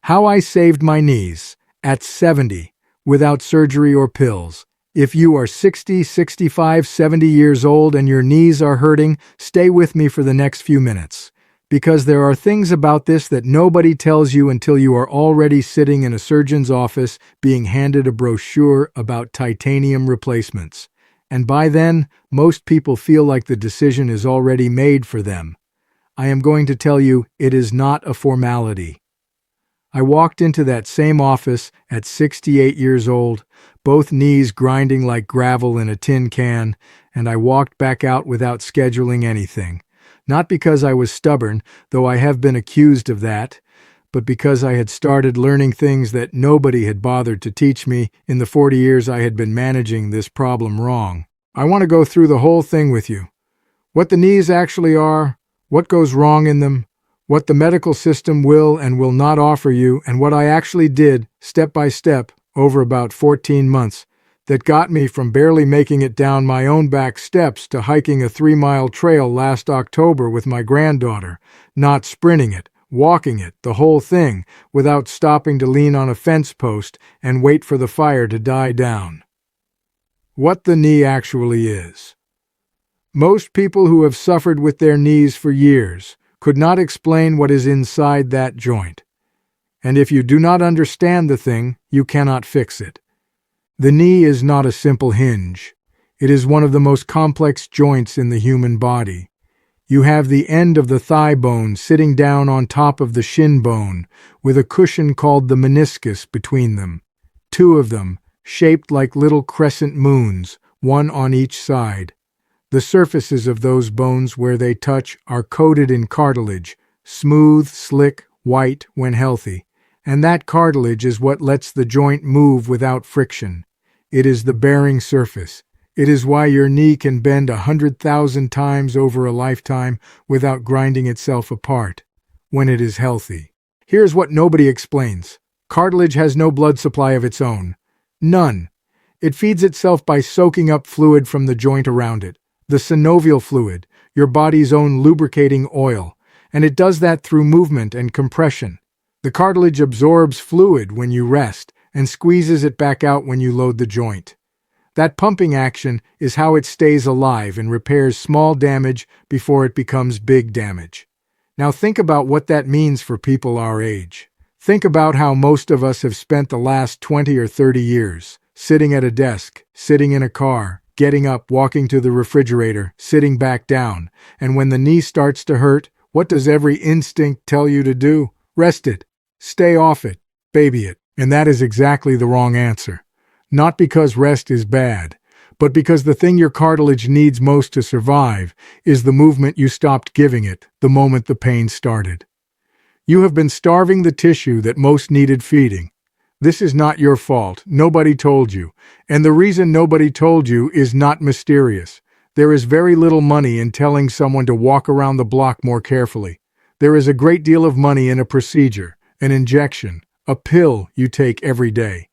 How I saved my knees at 70 without surgery or pills. If you are 60, 65, 70 years old and your knees are hurting, stay with me for the next few minutes. Because there are things about this that nobody tells you until you are already sitting in a surgeon's office being handed a brochure about titanium replacements. And by then, most people feel like the decision is already made for them. I am going to tell you, it is not a formality. I walked into that same office at 68 years old, both knees grinding like gravel in a tin can, and I walked back out without scheduling anything. Not because I was stubborn, though I have been accused of that, but because I had started learning things that nobody had bothered to teach me in the 40 years I had been managing this problem wrong. I want to go through the whole thing with you. What the knees actually are, what goes wrong in them, what the medical system will and will not offer you, and what I actually did, step by step, over about 14 months, that got me from barely making it down my own back steps to hiking a 3-mile trail last October with my granddaughter, not sprinting it, walking it, the whole thing, without stopping to lean on a fence post and wait for the fire to die down. What the knee actually is. Most people who have suffered with their knees for years could not explain what is inside that joint. And if you do not understand the thing, you cannot fix it. The knee is not a simple hinge. It is one of the most complex joints in the human body. You have the end of the thigh bone sitting down on top of the shin bone, with a cushion called the meniscus between them. 2 of them, shaped like little crescent moons, one on each side. The surfaces of those bones where they touch are coated in cartilage, smooth, slick, white when healthy. And that cartilage is what lets the joint move without friction. It is the bearing surface. It is why your knee can bend 100,000 times over a lifetime without grinding itself apart, when it is healthy. Here's what nobody explains. Cartilage has no blood supply of its own. None. It feeds itself by soaking up fluid from the joint around it, the synovial fluid, your body's own lubricating oil, and it does that through movement and compression. The cartilage absorbs fluid when you rest and squeezes it back out when you load the joint. That pumping action is how it stays alive and repairs small damage before it becomes big damage. Now think about what that means for people our age. Think about how most of us have spent the last 20 or 30 years, sitting at a desk, sitting in a car, getting up, walking to the refrigerator, sitting back down, and when the knee starts to hurt, what does every instinct tell you to do? Rest it. Stay off it, baby it. And that is exactly the wrong answer. Not because rest is bad, but because the thing your cartilage needs most to survive is the movement you stopped giving it the moment the pain started. You have been starving the tissue that most needed feeding. This is not your fault. Nobody told you. And the reason nobody told you is not mysterious. There is very little money in telling someone to walk around the block more carefully. There is a great deal of money in a procedure, an injection, a pill you take every day.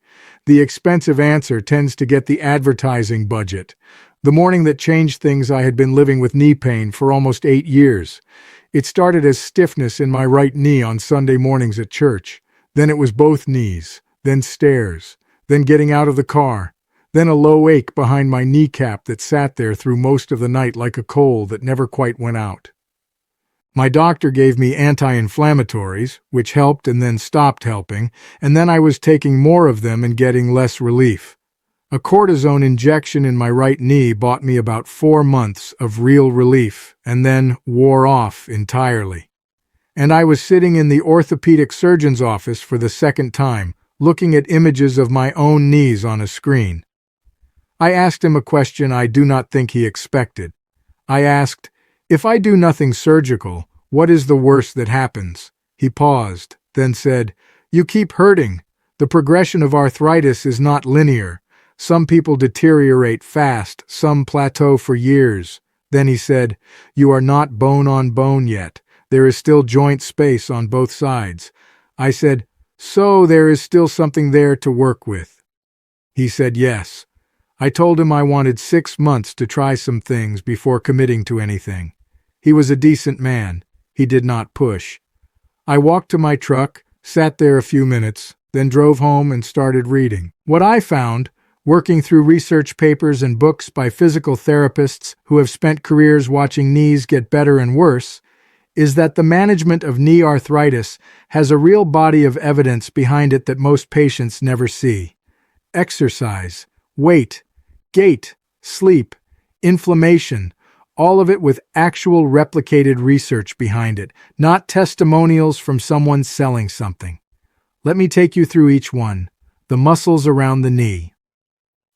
The expensive answer tends to get the advertising budget. The morning that changed things, I had been living with knee pain for almost 8 years. It started as stiffness in my right knee on Sunday mornings at church. Then it was both knees, then stairs, then getting out of the car, then a low ache behind my kneecap that sat there through most of the night like a cold that never quite went out. My doctor gave me anti-inflammatories, which helped and then stopped helping, and then I was taking more of them and getting less relief. A cortisone injection in my right knee bought me about 4 months of real relief and then wore off entirely. And I was sitting in the orthopedic surgeon's office for the second time, looking at images of my own knees on a screen. I asked him a question I do not think he expected. I asked, "If I do nothing surgical, what is the worst that happens?" He paused, then said, "You keep hurting. The progression of arthritis is not linear. Some people deteriorate fast, some plateau for years." Then he said, "You are not bone on bone yet. There is still joint space on both sides." I said, "So there is still something there to work with?" He said yes. I told him I wanted 6 months to try some things before committing to anything. He was a decent man. He did not push. I walked to my truck, sat there a few minutes, then drove home and started reading. What I found, working through research papers and books by physical therapists who have spent careers watching knees get better and worse, is that the management of knee arthritis has a real body of evidence behind it that most patients never see. Exercise, weight, gait, sleep, inflammation, all of it with actual replicated research behind it, not testimonials from someone selling something. Let me take you through each one. The muscles around the knee.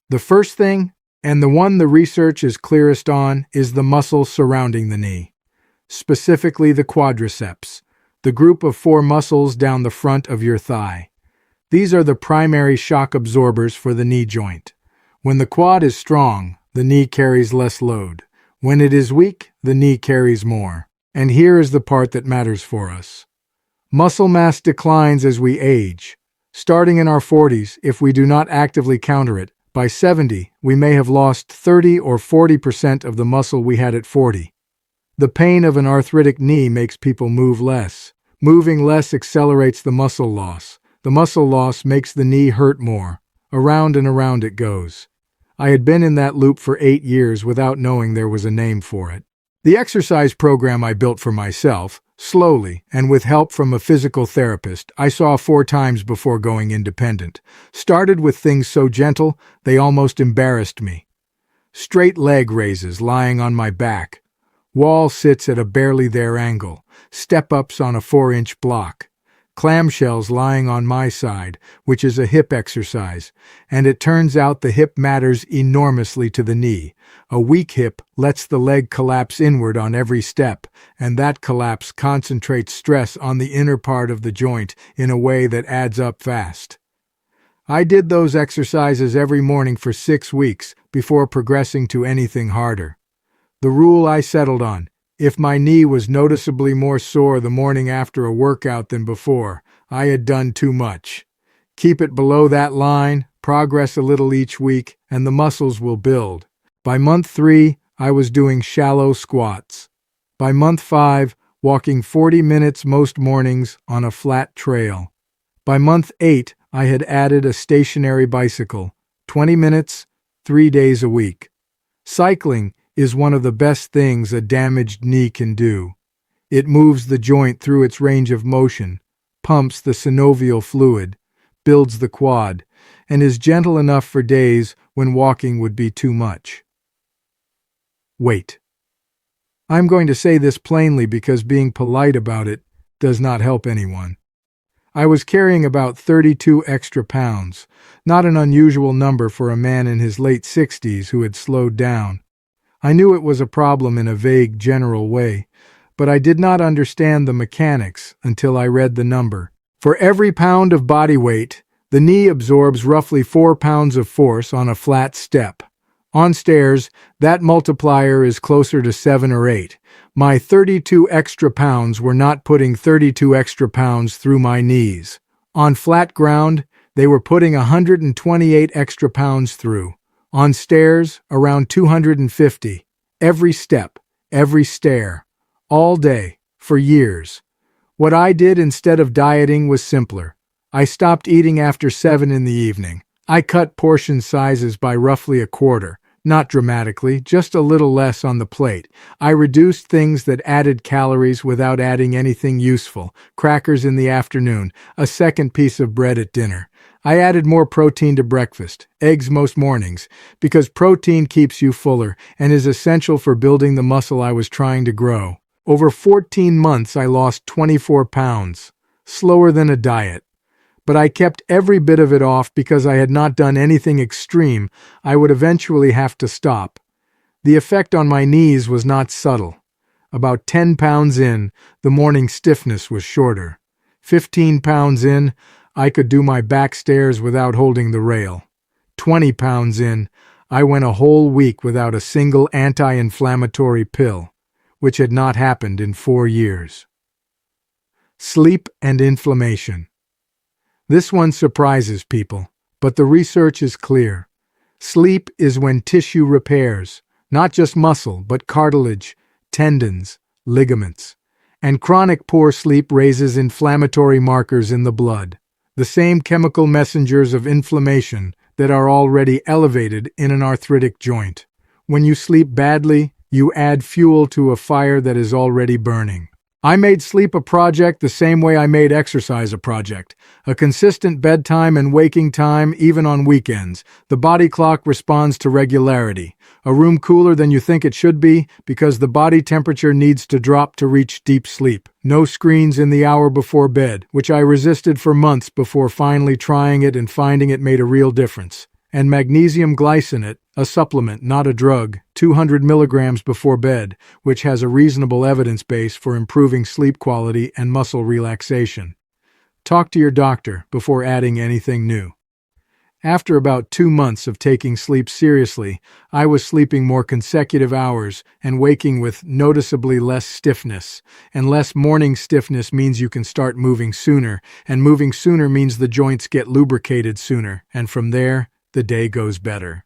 The first thing, and the one the research is clearest on, is the muscle surrounding the knee. Specifically the quadriceps, the group of 4 muscles down the front of your thigh. These are the primary shock absorbers for the knee joint. When the quad is strong, the knee carries less load. When it is weak, the knee carries more. And here is the part that matters for us. Muscle mass declines as we age. Starting in our 40s, if we do not actively counter it, by 70, we may have lost 30 or 40% of the muscle we had at 40. The pain of an arthritic knee makes people move less. Moving less accelerates the muscle loss. The muscle loss makes the knee hurt more. Around and around it goes. I had been in that loop for 8 years without knowing there was a name for it. The exercise program I built for myself, slowly, and with help from a physical therapist, I saw 4 times before going independent. Started with things so gentle, they almost embarrassed me. Straight leg raises lying on my back. Wall sits at a barely there angle. Step-ups on a 4-inch block. Clamshells lying on my side, which is a hip exercise, and it turns out the hip matters enormously to the knee. A weak hip lets the leg collapse inward on every step, and that collapse concentrates stress on the inner part of the joint in a way that adds up fast. I did those exercises every morning for 6 weeks before progressing to anything harder. The rule I settled on: if my knee was noticeably more sore the morning after a workout than before, I had done too much. Keep it below that line, progress a little each week, and the muscles will build. By month 3, I was doing shallow squats. By month 5, walking 40 minutes most mornings on a flat trail. By month 8, I had added a stationary bicycle, 20 minutes, 3 days a week. Cycling is one of the best things a damaged knee can do. It moves the joint through its range of motion, pumps the synovial fluid, builds the quad, and is gentle enough for days when walking would be too much. Weight. I'm going to say this plainly because being polite about it does not help anyone. I was carrying about 32 extra pounds, not an unusual number for a man in his late 60s who had slowed down. I knew it was a problem in a vague, general way, but I did not understand the mechanics until I read the number. For every pound of body weight, the knee absorbs roughly 4 pounds of force on a flat step. On stairs, that multiplier is closer to 7 or 8. My 32 extra pounds were not putting 32 extra pounds through my knees. On flat ground, they were putting 128 extra pounds through. On stairs, around 250. Every step, every stair. All day, for years. What I did instead of dieting was simpler. I stopped eating after 7 in the evening. I cut portion sizes by roughly a quarter. Not dramatically, just a little less on the plate. I reduced things that added calories without adding anything useful. Crackers in the afternoon, a second piece of bread at dinner. I added more protein to breakfast, eggs most mornings, because protein keeps you fuller and is essential for building the muscle I was trying to grow. Over 14 months, I lost 24 pounds, slower than a diet. But I kept every bit of it off because I had not done anything extreme I would eventually have to stop. The effect on my knees was not subtle. About 10 pounds in, the morning stiffness was shorter. 15 pounds in, I could do my back stairs without holding the rail. 20 pounds in, I went a whole week without a single anti-inflammatory pill, which had not happened in 4 years. Sleep and inflammation. This one surprises people, but the research is clear. Sleep is when tissue repairs, not just muscle, but cartilage, tendons, ligaments. And chronic poor sleep raises inflammatory markers in the blood, the same chemical messengers of inflammation that are already elevated in an arthritic joint. When you sleep badly, you add fuel to a fire that is already burning. I made sleep a project the same way I made exercise a project. A consistent bedtime and waking time, even on weekends. The body clock responds to regularity. A room cooler than you think it should be because the body temperature needs to drop to reach deep sleep. No screens in the hour before bed, which I resisted for months before finally trying it and finding it made a real difference. And magnesium glycinate, a supplement, not a drug, 200 milligrams before bed, which has a reasonable evidence base for improving sleep quality and muscle relaxation. Talk to your doctor before adding anything new. After about 2 months of taking sleep seriously, I was sleeping more consecutive hours and waking with noticeably less stiffness. And less morning stiffness means you can start moving sooner, and moving sooner means the joints get lubricated sooner, and from there, the day goes better.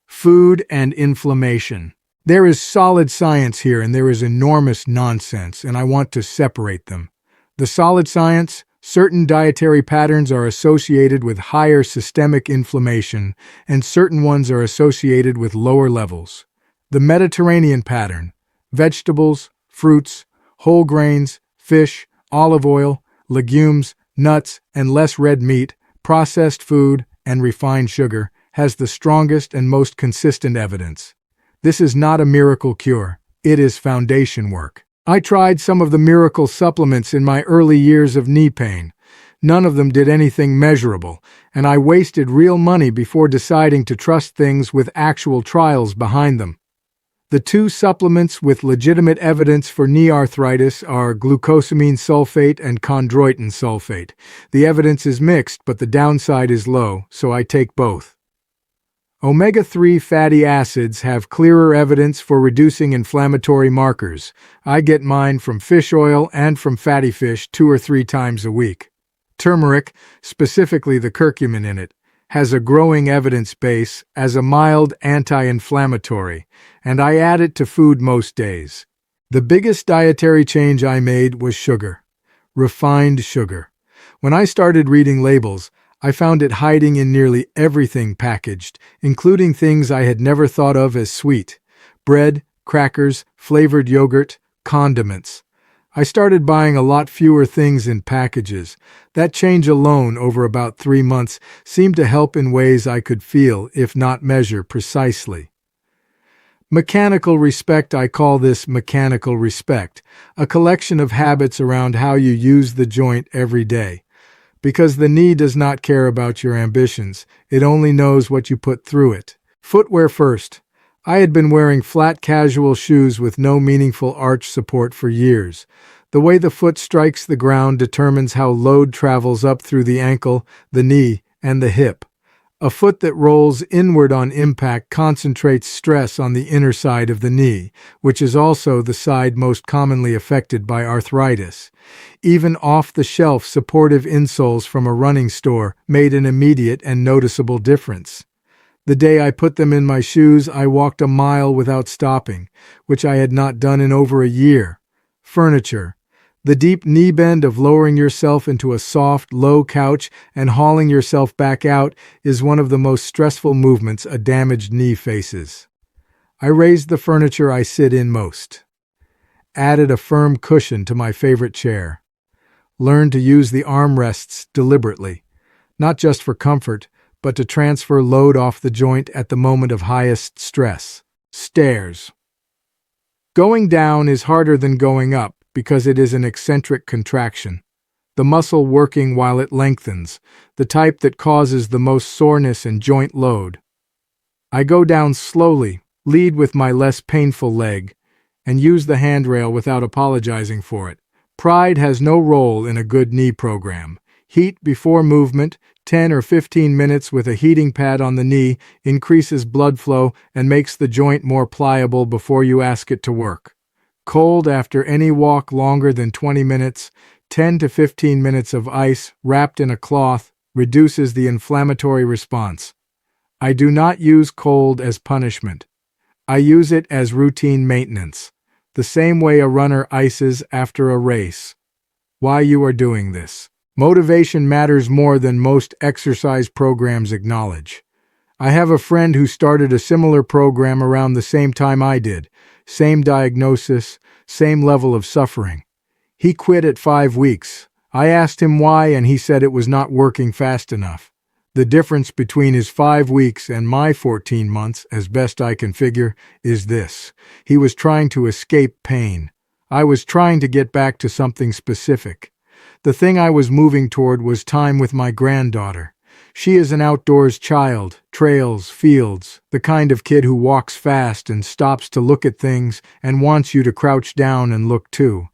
Food and inflammation. There is solid science here and there is enormous nonsense, and I want to separate them. The solid science: certain dietary patterns are associated with higher systemic inflammation, and certain ones are associated with lower levels. The Mediterranean pattern: vegetables, fruits, whole grains, fish, olive oil, legumes, nuts, and less red meat, processed food, and refined sugar, has the strongest and most consistent evidence. This is not a miracle cure. It is foundation work. I tried some of the miracle supplements in my early years of knee pain. None of them did anything measurable, and I wasted real money before deciding to trust things with actual trials behind them. The two supplements with legitimate evidence for knee arthritis are glucosamine sulfate and chondroitin sulfate. The evidence is mixed, but the downside is low, so I take both. Omega-3 fatty acids have clearer evidence for reducing inflammatory markers. I get mine from fish oil and from fatty fish 2 or 3 times a week. Turmeric, specifically the curcumin in it, has a growing evidence base as a mild anti-inflammatory, and I add it to food most days. The biggest dietary change I made was sugar. Refined sugar. When I started reading labels, I found it hiding in nearly everything packaged, including things I had never thought of as sweet: bread, crackers, flavored yogurt, condiments. I started buying a lot fewer things in packages. That change alone over about 3 months seemed to help in ways I could feel, if not measure precisely. Mechanical respect. I call this mechanical respect, a collection of habits around how you use the joint every day. Because the knee does not care about your ambitions, it only knows what you put through it. Footwear first. I had been wearing flat casual shoes with no meaningful arch support for years. The way the foot strikes the ground determines how load travels up through the ankle, the knee, and the hip. A foot that rolls inward on impact concentrates stress on the inner side of the knee, which is also the side most commonly affected by arthritis. Even off-the-shelf supportive insoles from a running store made an immediate and noticeable difference. The day I put them in my shoes, I walked a mile without stopping, which I had not done in over a year. Furniture. The deep knee bend of lowering yourself into a soft, low couch and hauling yourself back out is one of the most stressful movements a damaged knee faces. I raised the furniture I sit in most. Added a firm cushion to my favorite chair. Learned to use the armrests deliberately, not just for comfort, but to transfer load off the joint at the moment of highest stress. Stairs. Going down is harder than going up because it is an eccentric contraction. The muscle working while it lengthens, the type that causes the most soreness and joint load. I go down slowly, lead with my less painful leg, and use the handrail without apologizing for it. Pride has no role in a good knee program. Heat before movement, 10 or 15 minutes with a heating pad on the knee, increases blood flow and makes the joint more pliable before you ask it to work. Cold after any walk longer than 20 minutes, 10 to 15 minutes of ice wrapped in a cloth reduces the inflammatory response. I do not use cold as punishment. I use it as routine maintenance. the same way a runner ices after a race. Why you are doing this. Motivation matters more than most exercise programs acknowledge. I have a friend who started a similar program around the same time I did. Same diagnosis, same level of suffering. He quit at 5 weeks. I asked him why, and he said it was not working fast enough. The difference between his 5 weeks and my 14 months, as best I can figure, is this. He was trying to escape pain. I was trying to get back to something specific. The thing I was moving toward was time with my granddaughter. She is an outdoors child, trails, fields, the kind of kid who walks fast and stops to look at things and wants you to crouch down and look too.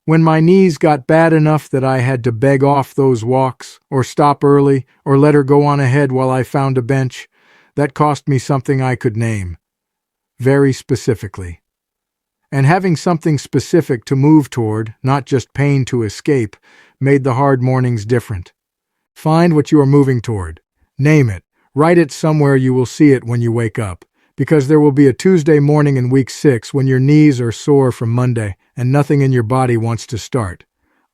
When my knees got bad enough that I had to beg off those walks, or stop early, or let her go on ahead while I found a bench, that cost me something I could name. Very specifically. And having something specific to move toward, not just pain to escape, made the hard mornings different. Find what you are moving toward. Name it. Write it somewhere you will see it when you wake up. Because there will be a Tuesday morning in week 6 when your knees are sore from Monday and nothing in your body wants to start.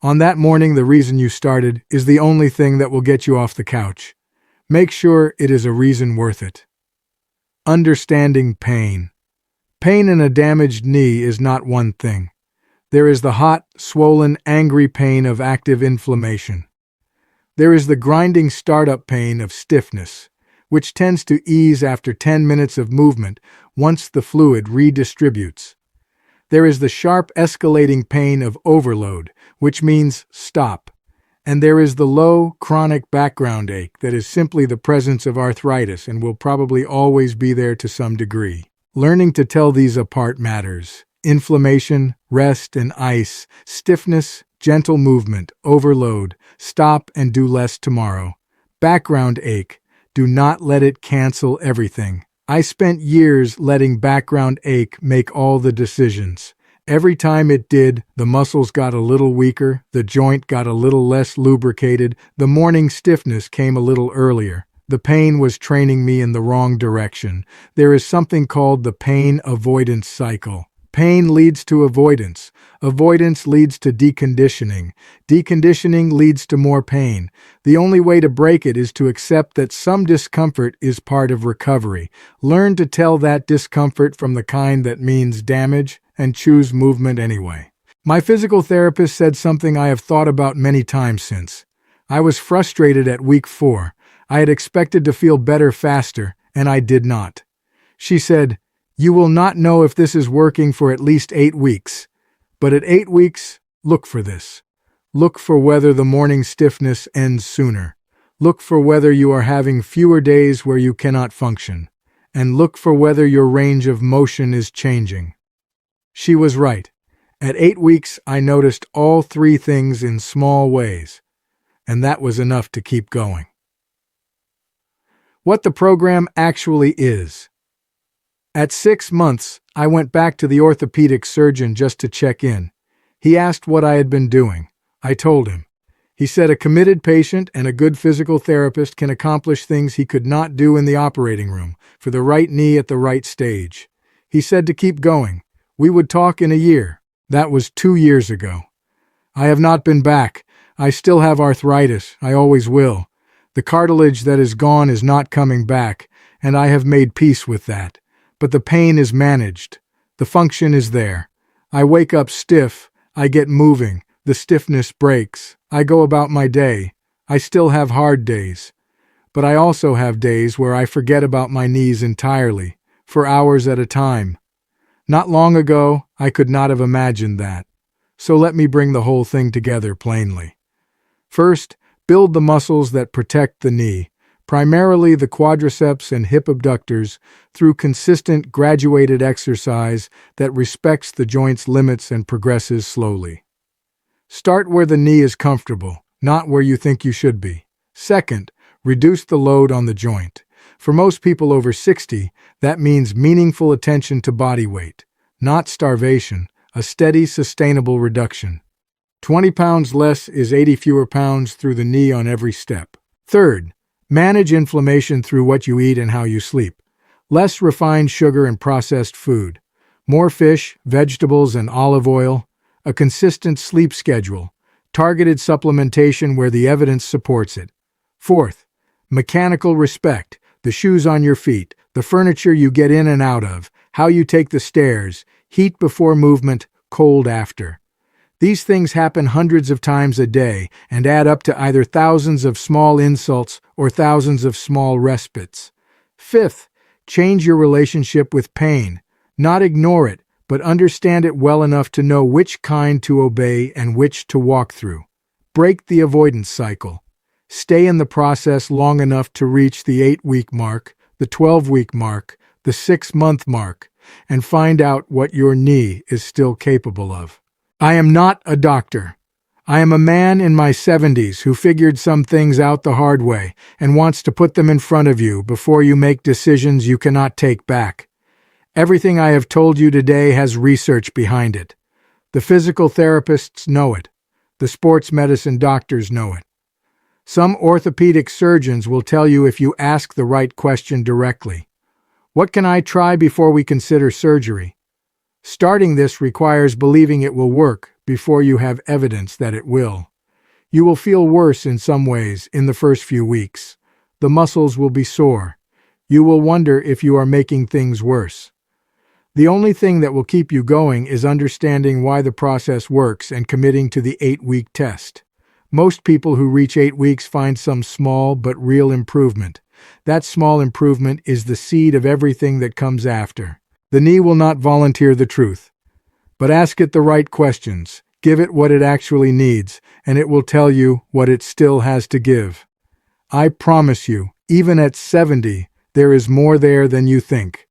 On that morning, the reason you started is the only thing that will get you off the couch. Make sure it is a reason worth it. Understanding pain. Pain in a damaged knee is not one thing. There is the hot, swollen, angry pain of active inflammation. There is the grinding startup pain of stiffness, which tends to ease after 10 minutes of movement once the fluid redistributes. There is the sharp escalating pain of overload, which means stop. And there is the low, chronic background ache that is simply the presence of arthritis and will probably always be there to some degree. Learning to tell these apart matters. Inflammation, rest and ice, stiffness, gentle movement, overload, stop and do less tomorrow. Background ache, do not let it cancel everything. I spent years letting background ache make all the decisions. Every time it did, the muscles got a little weaker, the joint got a little less lubricated, the morning stiffness came a little earlier. The pain was training me in the wrong direction. There is something called the pain avoidance cycle. Pain leads to avoidance. Avoidance leads to deconditioning. Deconditioning leads to more pain. The only way to break it is to accept that some discomfort is part of recovery. Learn to tell that discomfort from the kind that means damage and choose movement anyway. My physical therapist said something I have thought about many times since. I was frustrated at week 4. I had expected to feel better faster, and I did not. She said, "You will not know if this is working for at least 8 weeks. But at 8 weeks, look for this. Look for whether the morning stiffness ends sooner. Look for whether you are having fewer days where you cannot function. And look for whether your range of motion is changing." She was right. At 8 weeks, I noticed all 3 things in small ways. And that was enough to keep going. What the program actually is. At 6 months, I went back to the orthopedic surgeon just to check in. He asked what I had been doing. I told him. He said a committed patient and a good physical therapist can accomplish things he could not do in the operating room for the right knee at the right stage. He said to keep going. We would talk in a year. That was 2 years ago. I have not been back. I still have arthritis. I always will. The cartilage that is gone is not coming back, and I have made peace with that. But the pain is managed. The function is there. I wake up stiff. I get moving. The stiffness breaks. I go about my day. I still have hard days. But I also have days where I forget about my knees entirely, for hours at a time. Not long ago, I could not have imagined that. So let me bring the whole thing together plainly. First, build the muscles that protect the knee, primarily the quadriceps and hip abductors, through consistent graduated exercise that respects the joint's limits and progresses slowly. Start where the knee is comfortable, not where you think you should be. Second, reduce the load on the joint. For most people over 60, that means meaningful attention to body weight, not starvation, a steady, sustainable reduction. 20 pounds less is 80 fewer pounds through the knee on every step. Third, manage inflammation through what you eat and how you sleep. Less refined sugar and processed food. More fish, vegetables, and olive oil, a consistent sleep schedule, targeted supplementation where the evidence supports it. Fourth, mechanical respect, the shoes on your feet, the furniture you get in and out of, how you take the stairs, heat before movement, cold after. These things happen hundreds of times a day and add up to either thousands of small insults or thousands of small respites. Fifth, change your relationship with pain. Not ignore it, but understand it well enough to know which kind to obey and which to walk through. Break the avoidance cycle. Stay in the process long enough to reach the 8-week mark, the 12-week mark, the 6-month mark, and find out what your knee is still capable of. I am not a doctor. I am a man in my 70s who figured some things out the hard way and wants to put them in front of you before you make decisions you cannot take back. Everything I have told you today has research behind it. The physical therapists know it. The sports medicine doctors know it. Some orthopedic surgeons will tell you if you ask the right question directly. What can I try before we consider surgery? Starting this requires believing it will work before you have evidence that it will. You will feel worse in some ways in the first few weeks. The muscles will be sore. You will wonder if you are making things worse. The only thing that will keep you going is understanding why the process works and committing to the 8-week test. Most people who reach 8 weeks find some small but real improvement. That small improvement is the seed of everything that comes after. The knee will not volunteer the truth, but ask it the right questions, give it what it actually needs, and it will tell you what it still has to give. I promise you, even at 70, there is more there than you think.